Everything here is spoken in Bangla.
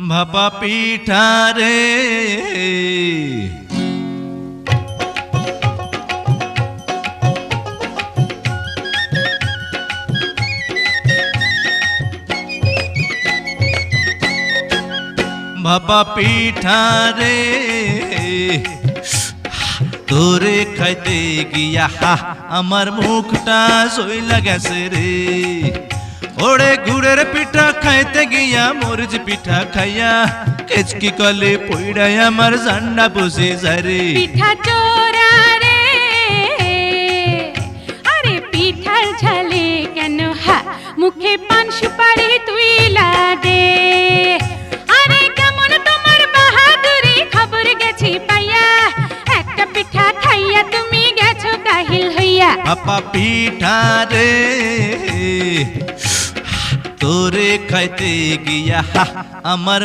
ভাপা পিঠা রে ভাপা পিঠা রে তোরে খাইতে গিয়া আমার মুখটা সইলা গেছে রে। ওরে গুড়ের পিঠা খাইতে গিয়া মরিচ পিঠা খাইয়া কেচকি কলে পইড়াই আমার জান্ডা বসে যায় রে। পিঠা চোরা রে আরে পিঠার ঝালে কেন মুখে পান সুপারি তুই দে। আরে কেমন তোমার বাহাদুরি খবর গেছি পাইয়া একটা পিঠা খাইয়া তুমি গেছো কাহিল হইয়া। ভাপা পিঠা রে তোরে খাইতে গিয়া আমার